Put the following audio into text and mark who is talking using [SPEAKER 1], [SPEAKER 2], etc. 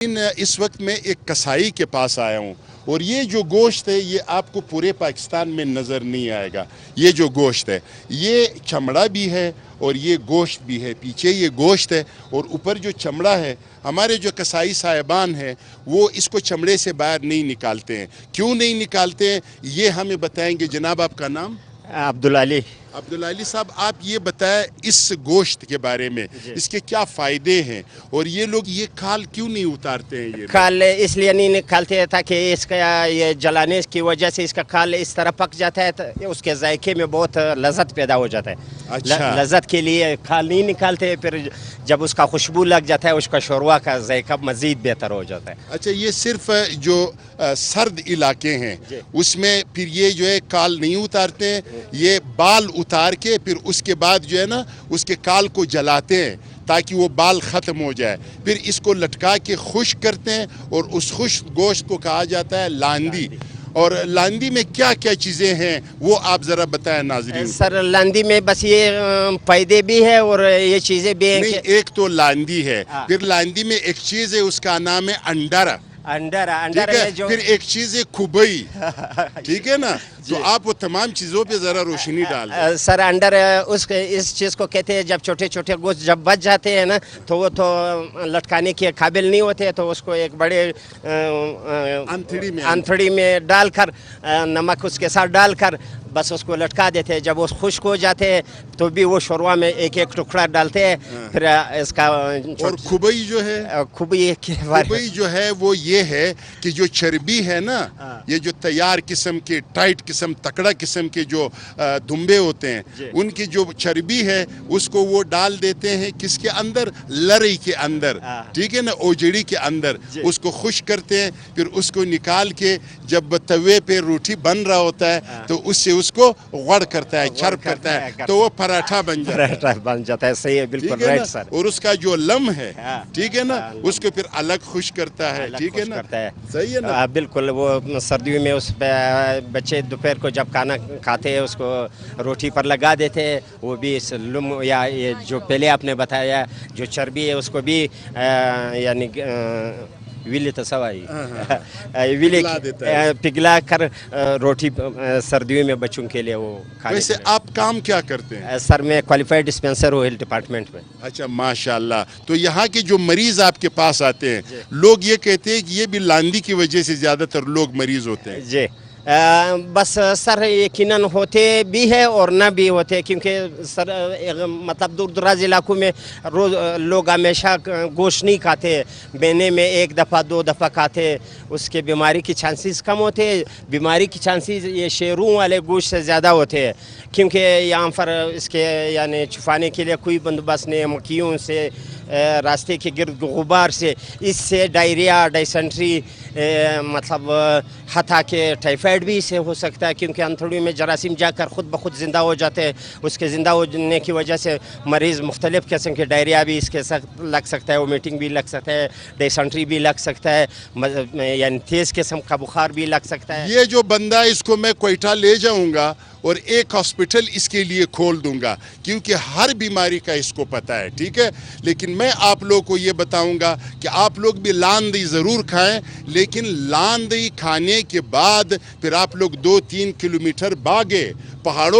[SPEAKER 1] اس وقت میں ایک کسائی کے پاس آیا ہوں اور یہ جو گوشت ہے یہ آپ کو پورے پاکستان میں نظر نہیں آئے گا. یہ جو گوشت ہے یہ چمڑا بھی ہے اور یہ گوشت بھی ہے. پیچھے یہ گوشت ہے اور اوپر جو چمڑا ہے. ہمارے جو کسائی صاحبان ہیں وہ اس کو چمڑے سے باہر نہیں نکالتے ہیں. کیوں نہیں نکالتے ہیں یہ ہمیں بتائیں گے. جناب آپ کا نام؟
[SPEAKER 2] عبدالعلی.
[SPEAKER 1] عبدالعلی صاحب آپ یہ بتائیں اس گوشت کے بارے میں اس کے کیا فائدے ہیں اور یہ لوگ یہ کھال کیوں نہیں اتارتے ہیں؟ یہ
[SPEAKER 2] کھال اس لیے نہیں نکالتے تاکہ اس کا یہ جلانے کی وجہ سے اس کا کھال اس طرح پک جاتا ہے تو اس کے ذائقے میں بہت لذت پیدا ہو جاتا ہے.
[SPEAKER 1] اچھا.
[SPEAKER 2] لذت کے لیے کھال نہیں نکالتے. پھر جب اس کا خوشبو لگ جاتا ہے اس کا شوروا کا ذائقہ مزید بہتر ہو جاتا ہے.
[SPEAKER 1] اچھا یہ صرف جو سرد علاقے ہیں اس میں پھر یہ جو ہے کال نہیں اتارتے ہیں. یہ بال اتار کے پھر اس کے بعد جو ہے نا اس کے کال کو جلاتے ہیں تاکہ وہ بال ختم ہو جائے. پھر اس کو لٹکا کے خشک کرتے ہیں اور اس خشک گوشت کو کہا جاتا ہے لاندی. اور لاندی میں کیا کیا چیزیں ہیں وہ آپ ذرا بتائیں ناظرین.
[SPEAKER 2] سر لاندی میں بس یہ فائدے بھی ہے اور یہ چیزیں بھی ہیں.
[SPEAKER 1] نہیں ایک تو لاندی ہے پھر لاندی میں ایک چیز ہے اس کا نام ہے انڈر. پھر ایک چیز ہے کھبئی. ٹھیک ہے نا. تو آپ وہ تمام چیزوں پہ ذرا روشنی ڈال دیں.
[SPEAKER 2] سر انڈر اس چیز کو کہتے ہیں جب چھوٹے چھوٹے گوشت جب بچ جاتے ہیں نا تو وہ تو لٹکانے کے قابل نہیں ہوتے تو اس کو ایک بڑے انتھڑی میں ڈال کر نمک اس کے ساتھ ڈال کر بس اس کو لٹکا دیتے ہیں. جب وہ خشک ہو جاتے ہیں تو بھی وہ شوروا میں ایک ایک ٹکڑا ڈالتے ہیں. پھر اس کا
[SPEAKER 1] اور کھبئی جو ہے کھبئی جو ہے وہ یہ ہے کہ جو چربی ہے نا یہ جو تیار قسم کے ٹائٹ قسم تکڑا قسم کے جو دمبے ہوتے ہیں ان کی جو چربی ہے اس کو وہ ڈال دیتے ہیں کس کے اندر؟ لری کے اندر. ٹھیک ہے نا. اوجڑی کے اندر اس کو خشک کرتے ہیں. پھر اس کو نکال کے جب توے پہ روٹی بن رہا ہوتا ہے تو اس سے اس کو غڑ کرتا ہے چرپ کرتا ہے تو وہ پراٹھا بن
[SPEAKER 2] جاتا ہے. صحیح ہے بالکل رائٹ سر.
[SPEAKER 1] اور اس کا جو لم ہے ٹھیک ہے نا اس کو پھر الگ خشک کرتا ہے. ٹھیک ہے نا. صحیح ہے نا.
[SPEAKER 2] بالکل. وہ سردیوں میں اس پہ بچے دوپہر کو جب کھانا کھاتے ہیں اس کو روٹی پر لگا دیتے ہیں. وہ بھی اس لم یا یہ جو پہلے آپ نے بتایا جو چربی ہے اس کو بھی یعنی ویلی تصوائی ویلی پگھلا کر روٹی سردیوں میں بچوں کے لیے وہ کھانے.
[SPEAKER 1] ویسے آپ کام کیا کرتے ہیں؟
[SPEAKER 2] سر میں کوالیفائڈ ڈسپینسر ہوں ہیلتھ ڈپارٹمنٹ میں.
[SPEAKER 1] اچھا ماشاءاللہ. تو یہاں کے جو مریض آپ کے پاس آتے ہیں لوگ یہ کہتے ہیں کہ یہ بھی لاندی کی وجہ سے زیادہ تر لوگ مریض ہوتے ہیں.
[SPEAKER 2] جی بس سر یقیناً ہوتے بھی ہے اور نہ بھی ہوتے کیونکہ سر مطلب دور دراز علاقوں میں روز لوگ ہمیشہ گوشت نہیں کھاتے. مہینے میں ایک دفعہ دو دفعہ کھاتے. اس کے بیماری کی چانسز کم ہوتے. بیماری کی چانسز یہ شیروں والے گوشت سے زیادہ ہوتے ہیں کیونکہ یہاں پر اس کے یعنی چھپانے کے لیے کوئی بندوبست نہیں. مکھیوں سے راستے کے گرد غبار سے اس سے ڈائریا ڈائسنٹری مطلب حتیٰ کہ ٹائیفائڈ بھی اسے ہو سکتا ہے کیونکہ انتھڑیوں میں جراثیم جا کر خود بخود زندہ ہو جاتے ہیں. اس کے زندہ ہونے کی وجہ سے مریض مختلف قسم کے ڈائریا بھی اس کے ساتھ لگ سکتا ہے. وومیٹنگ بھی لگ سکتا ہے. ڈائسنٹری بھی لگ سکتا ہے. یعنی تیز قسم کا بخار بھی لگ سکتا ہے.
[SPEAKER 1] یہ جو بندہ اس کو میں کوئٹہ لے جاؤں گا اور ایک ہاسپٹل اس کے لیے کھول دوں گا کیونکہ ہر بیماری کا اس کو پتہ ہے. ٹھیک ہے. لیکن میں آپ لوگوں کو یہ بتاؤں گا کہ آپ لوگ بھی لاندی ضرور کھائیں لیکن لاندی کھانے کے بعد پھر آپ لوگ 2-3 کلومیٹر بھاگے پہاڑوں